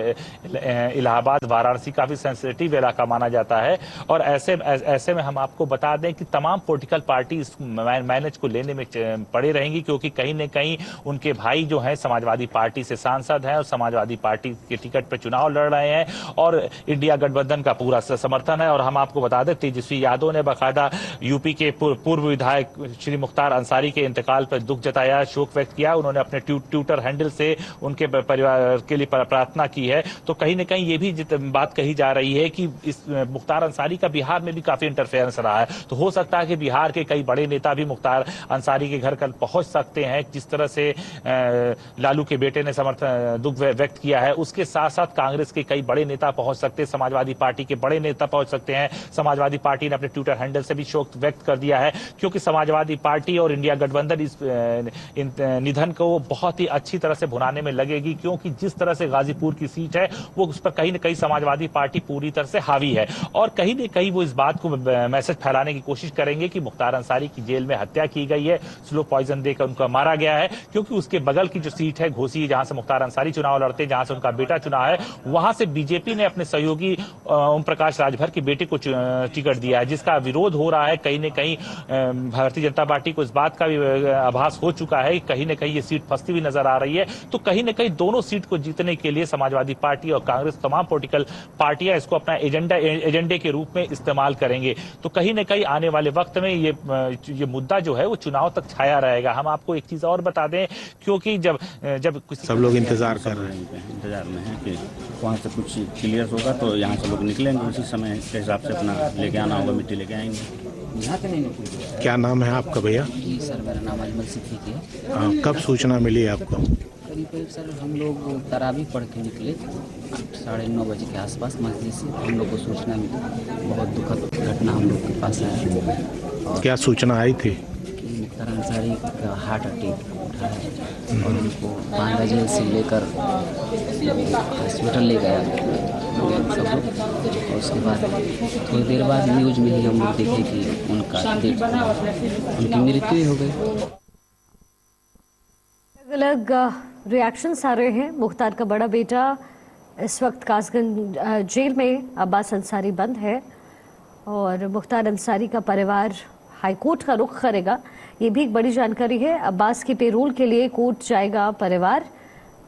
इलाहाबाद वाराणसी काफी सेंसिटिव इलाका माना जाता है। और ऐसे में हम आपको बता दें कि तमाम पॉलिटिकल पार्टी इस मैनेज को लेने में पड़े रहेंगी, क्योंकि कहीं न कहीं उनके भाई जो हैं समाजवादी पार्टी से सांसद हैं और समाजवादी पार्टी के टिकट पर चुनाव लड़ रहे हैं और इंडिया गठबंधन का पूरा समर्थन है। और हम आपको बता दें तेजस्वी यादव ने बाकायदा यूपी के पूर्व विधायक श्री मुख्तार अंसारी के इंतकाल पर दुख जताया, शोक व्यक्त किया। उन्होंने अपने ट्विटर हैंडल से उनके परिवार के लिए प्रार्थना की है। तो कहीं न कहीं ये भी बात कही जा रही है कि इस मुख्तार अंसारी का बिहार में भी काफी इंटरफेरेंस रहा है, तो हो सकता है कि बिहार के कई बड़े नेता भी मुख्तार अंसारी के घर कल पहुंच सकते हैं। जिस तरह से लालू के बेटे ने समर्थन दुख व्यक्त किया है, उसके साथ साथ कांग्रेस के कई बड़े नेता पहुंच सकते हैं, समाजवादी पार्टी के बड़े नेता पहुंच सकते हैं। समाजवादी पार्टी ने अपने ट्विटर हैंडल से भी शोक व्यक्त कर दिया है, क्योंकि समाजवादी पार्टी और इंडिया गठबंधन इस निधन को बहुत ही अच्छी तरह से भुनाने में लगेगी, क्योंकि जिस तरह से गाजीपुर की सीट है वो उस पर कहीं न कहीं समाजवादी पार्टी पूरी तरह से हावी है और कहीं न कहीं वो इस बात को मैसेज फैलाने की कोशिश करेंगे कि मुख्तार अंसारी की जेल में हत्या की गई है, स्लो पॉइजन देकर उनको मारा गया है। क्योंकि उसके बगल की जो सीट है घोसी, जहां से मुख्तार अंसारी चुनाव लड़ते हैं, जहां से उनका बेटा चुना है, वहां से बीजेपी ने अपने सहयोगी ओम प्रकाश राजभर के बेटे को टिकट दिया है, जिसका विरोध हो रहा है। कहीं न कहीं भारतीय जनता पार्टी को इस बात का भी आभास हो चुका है कि कहीं न कहीं ये सीट फंसती हुई नजर आ रही है। तो कहीं न कहीं दोनों सीट को जीतने के लिए समाजवादी पार्टी और कांग्रेस, तमाम पॉलिटिकल पार्टियां इसको अपना एजेंडे के रूप में इस्तेमाल करेंगे। तो कहीं न कहीं आने वाले वक्त में ये मुद्दा जो है वो चुनाव तक छाया रहेगा। हम आपको एक चीज और बता दें, क्योंकि जब सब लोग इंतजार कर रहे हैं, इंतजार में है कि वहाँ से कुछ क्लियर होगा तो यहाँ से लोग निकलेंगे, उसी समय के हिसाब से अपना लेके आना होगा, मिट्टी लेके आएंगे। यहाँ पे नहीं निकलेंगे। क्या नाम है आपका भैया? जी सर, मेरा नाम अजमल सिद्दीकी है। कब सूचना मिली आपको? करीब सर हम लोग तरावी पढ़ के निकले 9:30 बजे के आसपास मस्जिद से। हम लोग को सूचना मिली, बहुत दुखद घटना हम लोग के पास आया। और क्या सूचना आई थी? कि मुख्तार अंसारी का हार्ट अटैक उठा है और उनको बांदा जेल से लेकर हॉस्पिटल ले गया सब लोग। और उसके बाद थोड़ी देर बाद न्यूज़ में ही हम लोग देखे कि उनकी मृत्यु हो गई। अलग रिएक्शंस आ रहे हैं। मुख्तार का बड़ा बेटा इस वक्त कासगंज जेल में, अब्बास अंसारी बंद है और मुख्तार अंसारी का परिवार हाईकोर्ट का रुख करेगा, ये भी एक बड़ी जानकारी है। अब्बास के पेरोल के लिए कोर्ट जाएगा परिवार।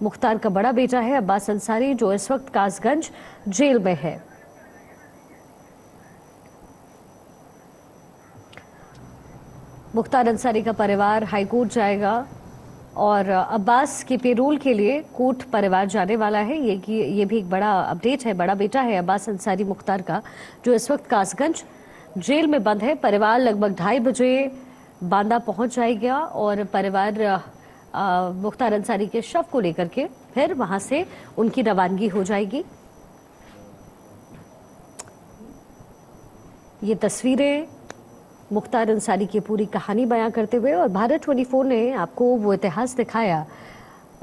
मुख्तार का बड़ा बेटा है अब्बास अंसारी, जो इस वक्त कासगंज जेल में है। मुख्तार अंसारी का परिवार हाईकोर्ट जाएगा और अब्बास के पेरोल के लिए कोर्ट परिवार जाने वाला है। ये भी एक बड़ा अपडेट है। बड़ा बेटा है अब्बास अंसारी मुख्तार का, जो इस वक्त कासगंज जेल में बंद है। परिवार लगभग 2:30 बजे बांदा पहुंच जाएगा और परिवार मुख्तार अंसारी के शव को लेकर के फिर वहां से उनकी रवानगी हो जाएगी। ये तस्वीरें मुख्तार अंसारी की पूरी कहानी बयां करते हुए, और भारत 24 ने आपको वो इतिहास दिखाया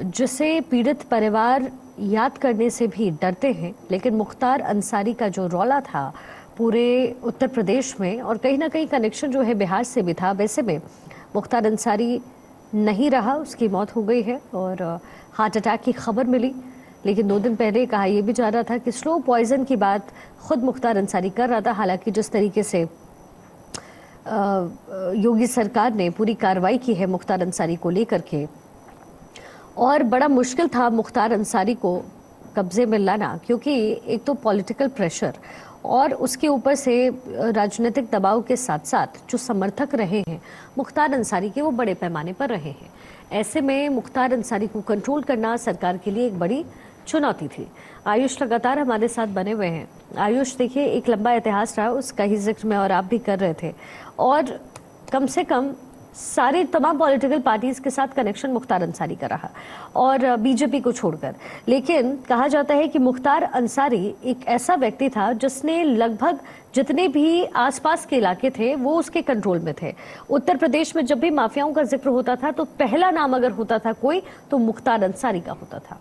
जिसे पीड़ित परिवार याद करने से भी डरते हैं। लेकिन मुख्तार अंसारी का जो रौला था पूरे उत्तर प्रदेश में, और कहीं ना कहीं कनेक्शन जो है बिहार से भी था। वैसे में मुख्तार अंसारी नहीं रहा, उसकी मौत हो गई है और हार्ट अटैक की खबर मिली। लेकिन 2 दिन पहले कहा यह भी जा रहा था कि स्लो पॉइजन की बात खुद मुख्तार अंसारी कर रहा था। हालांकि जिस तरीके से योगी सरकार ने पूरी कार्रवाई की है मुख्तार अंसारी को लेकर के, और बड़ा मुश्किल था मुख्तार अंसारी को कब्जे में लाना, क्योंकि एक तो पॉलिटिकल प्रेशर और उसके ऊपर से राजनीतिक दबाव के साथ साथ जो समर्थक रहे हैं मुख्तार अंसारी के, वो बड़े पैमाने पर रहे हैं। ऐसे में मुख्तार अंसारी को कंट्रोल करना सरकार के लिए एक बड़ी चुनौती थी। आयुष लगातार हमारे साथ बने हुए हैं। आयुष, देखिए एक लंबा इतिहास रहा, उसका ही जिक्र मैं और आप भी कर रहे थे, और कम से कम सारे तमाम पॉलिटिकल पार्टीज के साथ कनेक्शन मुख्तार अंसारी का रहा, और बीजेपी को छोड़कर। लेकिन कहा जाता है कि मुख्तार अंसारी एक ऐसा व्यक्ति था जिसने लगभग जितने भी आसपास के इलाके थे वो उसके कंट्रोल में थे। उत्तर प्रदेश में जब भी माफियाओं का जिक्र होता था तो पहला नाम अगर होता था कोई तो मुख्तार अंसारी का होता था।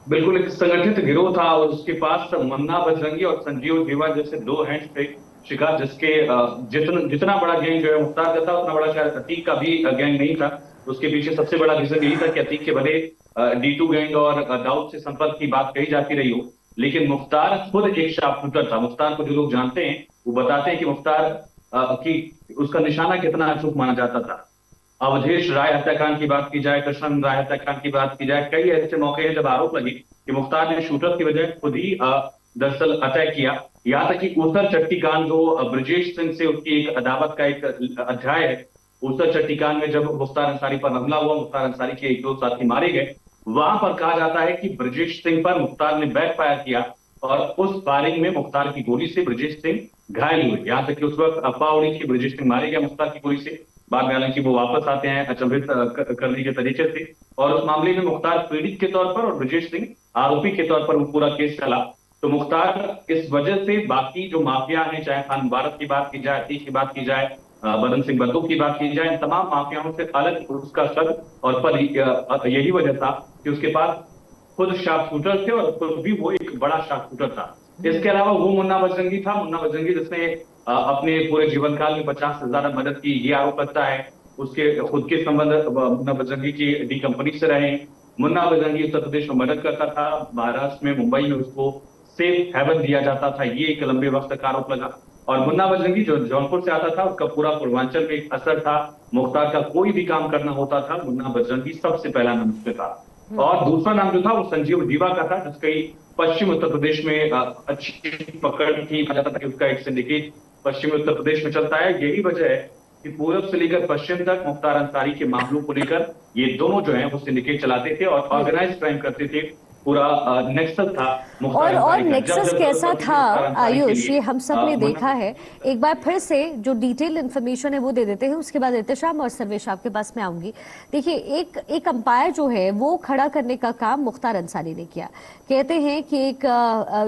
बिल्कुल, एक संगठित गिरोह था और उसके पास मन्ना बजरंगी और संजीव जीवा जैसे 2 हैंड्स थे शिकार, जिसके जितना बड़ा गैंग जो है मुख्तार का था, उतना बड़ा शायद अतीक का भी गैंग नहीं था। उसके पीछे सबसे बड़ा रीजन यही था कि अतीक के भले D2 गैंग और दाऊद से संपर्क की बात कही जाती रही हो, लेकिन मुख्तार खुद एक शार्पशूटर था। मुख्तार को जो लोग जानते हैं वो बताते हैं कि मुख्तार की उसका निशाना कितना अचूक माना जाता था। अवधेश राय हत्याकांड की बात की जाए, कृष्ण राय हत्याकांड की बात की जाए, कई ऐसे मौके हैं जब आरोप लगे कि मुख्तार ने शूटर की वजह खुद ही दरअसल अटैक किया। यहाँ तक कि ऊसर चट्टी कांड जो ब्रजेश सिंह से उसकी एक अदावत का एक अध्याय है, ऊसर चट्टी कांड में जब मुख्तार अंसारी पर हमला हुआ, मुख्तार अंसारी के 1-2 साथी मारे गए, वहां पर कहा जाता है कि ब्रजेश सिंह पर मुख्तार ने बैक फायर किया और उस फायरिंग में मुख्तार की गोली से ब्रजेश सिंह घायल हुए। यहाँ तक कि उस वक्त अफवाह उड़ी कि ब्रजेश सिंह मारे गए मुख्तार की गोली से। बाद में हालांकि वो वापस आते हैं अचंभित करने के तरीके से, और उस मामले में मुख्तार पीड़ित के तौर पर और ब्रजेश सिंह आरोपी के तौर पर वो पूरा केस चला। तो मुख्तार इस वजह से बाकी जो माफिया हैं, चाहे खान मुबारक की बात की जाए, अतीक की बात की जाए, बदन सिंह बंदूक की बात की जाए, इन तमाम माफियाओं से अलग उसका सर और पर यही वजह था कि उसके पास खुद शार्प शूटर थे और खुद भी वो एक बड़ा शार्प शूटर था। इसके अलावा वो मुन्ना बजरंगी था, मुन्ना बजरंगी जिसने अपने पूरे जीवन काल में 50 से ज्यादा मदद की, ये आरोप लगता है। उसके खुद के संबंध मुन्ना बजरंगी की डी कंपनी से रहे। मुन्ना बजरंगी उत्तर प्रदेश में मदद करता था, महाराष्ट्र में मुंबई में उसको सेफ हेवन दिया जाता था, ये एक लंबे वक्त का आरोप लगा। और मुन्ना बजरंगी जो जौनपुर से आता था, उसका पूरा पूर्वांचल में एक असर था। मुख्तार का कोई भी काम करना होता था, मुन्ना बजरंगी सबसे पहला नाम उसमें था। और दूसरा नाम जो था वो संजीव जीवा का था, जिसकी पश्चिम उत्तर प्रदेश में अच्छी पकड़ थी। जाता था कि उसका एक सिंडिकेट पश्चिमी उत्तर प्रदेश में चलता है। यही वजह है कि पूरब से लेकर पश्चिम तक मुख्तार अंसारी के मामलों को लेकर ये दोनों जो है वो सिंडिकेट चलाते थे और ऑर्गेनाइज क्राइम करते थे। पूरा नेक्सस था और नेक्सस कैसा था आयुष, ये हम सब ने देखा है। एक बार फिर से जो डिटेल इन्फॉर्मेशन है वो दे देते हैं, उसके बाद एहतशाम और सर्वेश आपके पास में आऊंगी। देखिए एक अंपायर जो है वो खड़ा करने का काम मुख्तार अंसारी ने किया। कहते हैं कि एक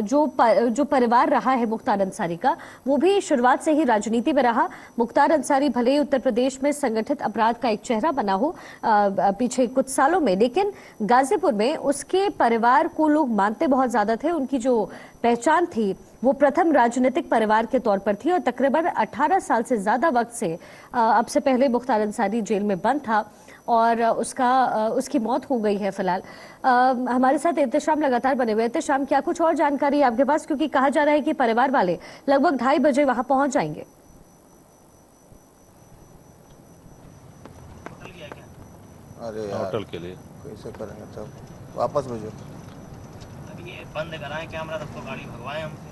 जो परिवार रहा है मुख्तार अंसारी का, वो भी शुरुआत से ही राजनीति में रहा। मुख्तार अंसारी भले ही उत्तर प्रदेश में संगठित अपराध का एक चेहरा बना हो पीछे कुछ सालों में, लेकिन गाजीपुर में उसके परिवार को लोग मानते बहुत ज्यादा थे। उनकी जो पहचान थी वो प्रथम राजनीतिक परिवार के तौर पर थी, और तकरीबन 18 साल से ज्यादा वक्त से अब से पहले मुख्तार अंसारी जेल में बंद था और उसकी मौत हो गई है। फिलहाल हमारे साथ एहतशाम लगातार बने हुए। एहतशाम, क्या कुछ और जानकारी है आपके पास, क्योंकि कहा जा रहा है कि परिवार वाले लगभग 2:30 बजे वहां पहुंच जाएंगे। अरे यार, होटल के लिए कैसे करेंगे तब, वापस भेजो। अभी ये बंद कराएं कैमरा, तब तो गाड़ी भगवाएं हमसे।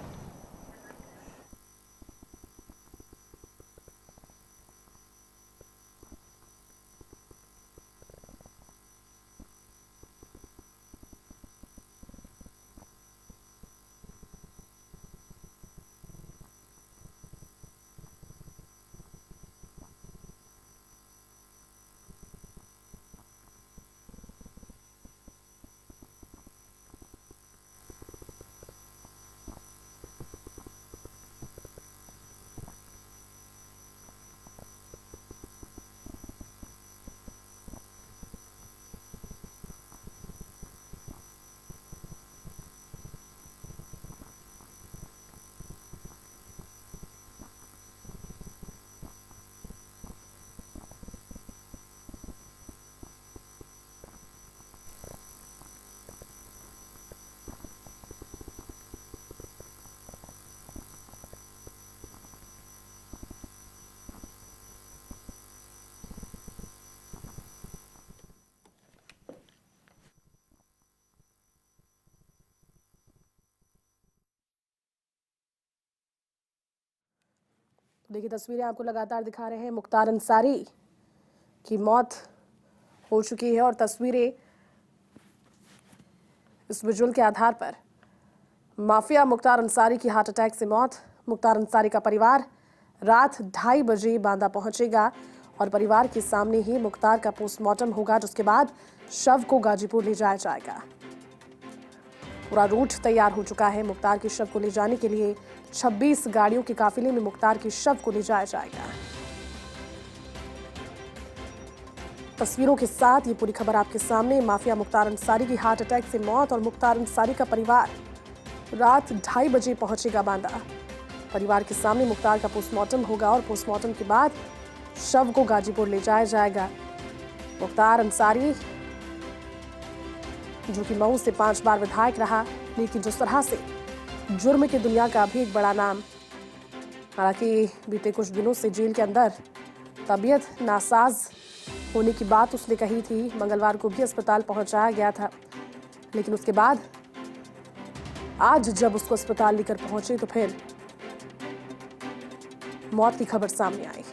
देखिए तस्वीरें आपको लगातार दिखा रहे हैं। मुख्तार अंसारी की मौत हो चुकी है और तस्वीरें इस विजुअल के आधार पर माफिया मुख्तार अंसारी की हार्ट अटैक से मौत। मुख्तार अंसारी का परिवार रात 2:30 बजे बांदा पहुंचेगा और परिवार के सामने ही मुख्तार का पोस्टमार्टम होगा, जिसके बाद शव को गाजीपुर ले जाया जाएगा। पूरा रूट तैयार हो चुका है। मुख्तार के शव को ले जाने के लिए 26 गाड़ियों के काफिले में मुख्तार के शव को ले जाया जाएगा। तस्वीरों के साथ ये पूरी खबर आपके सामने। माफिया मुख्तार अंसारी की हार्ट अटैक से मौत और मुख्तार अंसारी का परिवार रात 2:30 बजे पहुंचेगा बांदा। परिवार के सामने मुख्तार का पोस्टमार्टम होगा और पोस्टमार्टम के बाद शव को गाजीपुर ले जाया जाएगा। मुख्तार अंसारी जो कि मऊ से 5 बार विधायक रहा, लेकिन जिस तरह से जुर्म की दुनिया का भी एक बड़ा नाम, हालांकि बीते कुछ दिनों से जेल के अंदर तबीयत नासाज होने की बात उसने कही थी। मंगलवार को भी अस्पताल पहुंचाया गया था, लेकिन उसके बाद आज जब उसको अस्पताल लेकर पहुंचे तो फिर मौत की खबर सामने आई।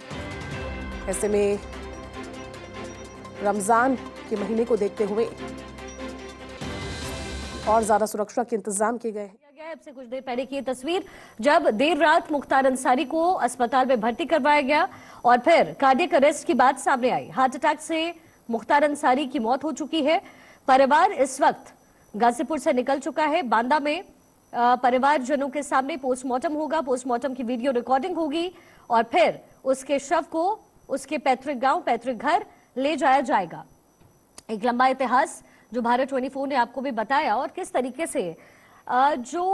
ऐसे में रमजान के महीने को देखते हुए और ज्यादा सुरक्षा के इंतजाम किए गए हैं। से कुछ देर पहले की ये तस्वीर, जब देर रात मुख्तार अंसारी को अस्पताल में भर्ती करवाया गया और फिर कार्डियक अरेस्ट की बात सामने आई। हार्ट अटैक से मुख्तार अंसारी की मौत हो चुकी है। परिवार इस वक्त गाजीपुर से निकल चुका है। बांदा में परिवारजनों के सामने पोस्टमार्टम होगा। पोस्टमार्टम की वीडियो रिकॉर्डिंग होगी और फिर उसके शव को उसके पैतृक गांव, पैतृक घर ले जाया जाएगा। एक लंबा इतिहास जो भारत 24 ने आपको भी बताया और किस तरीके से जो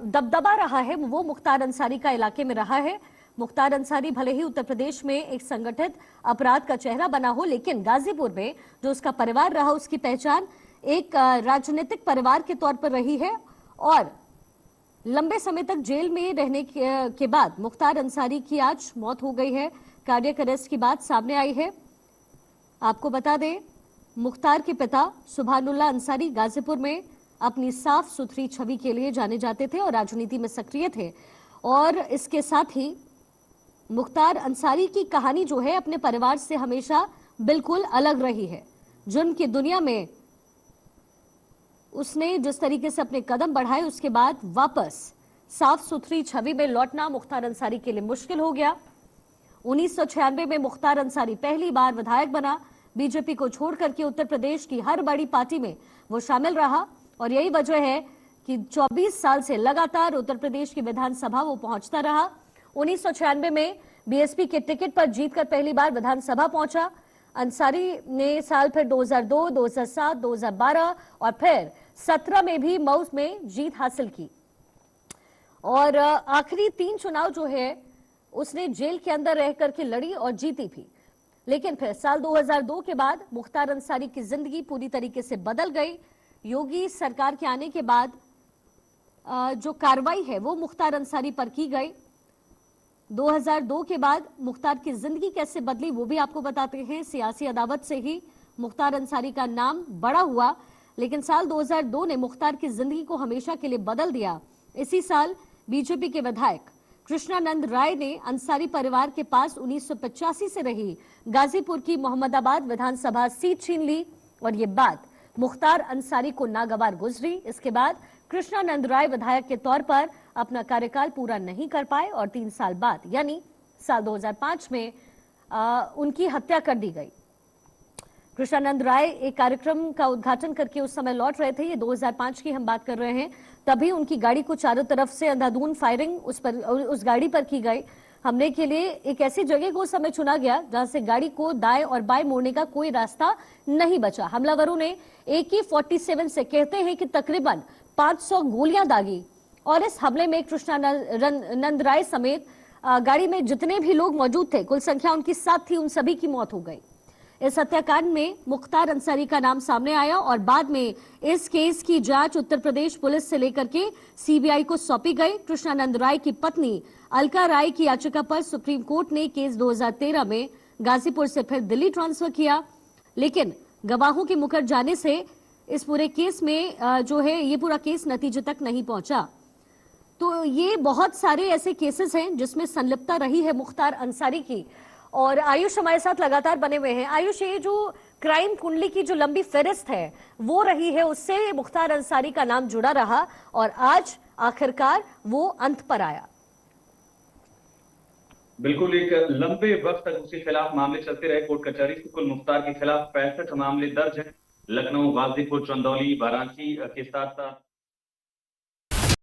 दबदबा रहा है वो मुख्तार अंसारी का इलाके में रहा है। मुख्तार अंसारी भले ही उत्तर प्रदेश में एक संगठित अपराध का चेहरा बना हो, लेकिन गाजीपुर में जो उसका परिवार रहा उसकी पहचान एक राजनीतिक परिवार के तौर पर रही है। और लंबे समय तक जेल में रहने के बाद मुख्तार अंसारी की आज मौत हो गई है। कार्डियक अरेस्ट की बात सामने आई है। आपको बता दें, मुख्तार के पिता सुभानुल्लाह अंसारी गाजीपुर में अपनी साफ सुथरी छवि के लिए जाने जाते थे और राजनीति में सक्रिय थे। और इसके साथ ही मुख्तार अंसारी की कहानी जो है अपने परिवार से हमेशा बिल्कुल अलग रही है। जुर्म की दुनिया में उसने जिस तरीके से अपने कदम बढ़ाए, उसके बाद वापस साफ सुथरी छवि में लौटना मुख्तार अंसारी के लिए मुश्किल हो गया। 1996 में मुख्तार अंसारी पहली बार विधायक बना। बीजेपी को छोड़ करके उत्तर प्रदेश की हर बड़ी पार्टी में वो शामिल रहा और यही वजह है कि 24 साल से लगातार उत्तर प्रदेश की विधानसभा वो पहुंचता रहा। 1996 में बीएसपी के टिकट पर जीतकर पहली बार विधानसभा पहुंचा। अंसारी ने साल फिर 2002, 2007, 2012 और फिर 17 में भी मऊ में जीत हासिल की और आखिरी 3 चुनाव जो है उसने जेल के अंदर रह करके लड़ी और जीती भी। लेकिन फिर साल 2002 के बाद मुख्तार अंसारी की जिंदगी पूरी तरीके से बदल गई। योगी सरकार के आने के बाद जो कार्रवाई है वो मुख्तार अंसारी पर की गई। 2002 के बाद मुख्तार की जिंदगी कैसे बदली वो भी आपको बताते हैं। सियासी अदावत से ही मुख्तार अंसारी का नाम बड़ा हुआ, लेकिन साल 2002 ने मुख्तार की जिंदगी को हमेशा के लिए बदल दिया। इसी साल बीजेपी के विधायक कृष्णानंद राय ने अंसारी परिवार के पास 1985 से रही गाजीपुर की मोहम्मदाबाद विधानसभा सीट छीन ली और ये बात मुख्तार अंसारी को नागवार गुजरी। इसके बाद कृष्णानंद राय विधायक के तौर पर अपना कार्यकाल पूरा नहीं कर पाए और 3 साल बाद यानी साल 2005 में उनकी हत्या कर दी गई। कृष्णानंद राय एक कार्यक्रम का उद्घाटन करके उस समय लौट रहे थे। ये 2005 की हम बात कर रहे हैं। तभी उनकी गाड़ी को चारों तरफ से अंधाधुंध फायरिंग उस गाड़ी पर की गई। हमले के लिए एक ऐसी जगह को उस समय चुना गया जहां से गाड़ी को दाएं और बाएं मोड़ने का कोई रास्ता नहीं बचा। हमलावरों ने AK-47 से कहते हैं कि तकरीबन 500 गोलियां दागी और इस हमले में कृष्णानंद राय समेत गाड़ी में जितने भी लोग मौजूद थे, कुल संख्या उनकी 7 थी, उन सभी की मौत हो गई। इस हत्याकांड में मुख्तार अंसारी का नाम सामने आया और बाद में इस केस की जांच उत्तर प्रदेश पुलिस से लेकर के CBI को सौंपी गई। कृष्णानंद राय की पत्नी अलका राय की याचिका पर सुप्रीम कोर्ट ने केस 2013 में गाजीपुर से फिर दिल्ली ट्रांसफर किया, लेकिन गवाहों के मुकर जाने से इस पूरे केस में जो है ये पूरा केस नतीजे तक नहीं पहुंचा। तो ये बहुत सारे ऐसे केसेस हैं जिसमें संलिप्तता रही है मुख्तार अंसारी की। और आयुष हमारे साथ लगातार बने हुए हैं। आयुष, ये जो क्राइम कुंडली की जो लंबी फेहरिस्त है वो रही है, उससे मुख्तार अंसारी का नाम जुड़ा रहा और आज आखिरकार वो अंत पर आया। बिल्कुल, एक लंबे वक्त तक उसके खिलाफ मामले चलते रहे कोर्ट कचहरी से। कुल मुख्तार के खिलाफ 65 मामले दर्ज हैं। लखनऊ, गाजीपुर, चंदौली, वाराणसी के साथ साथ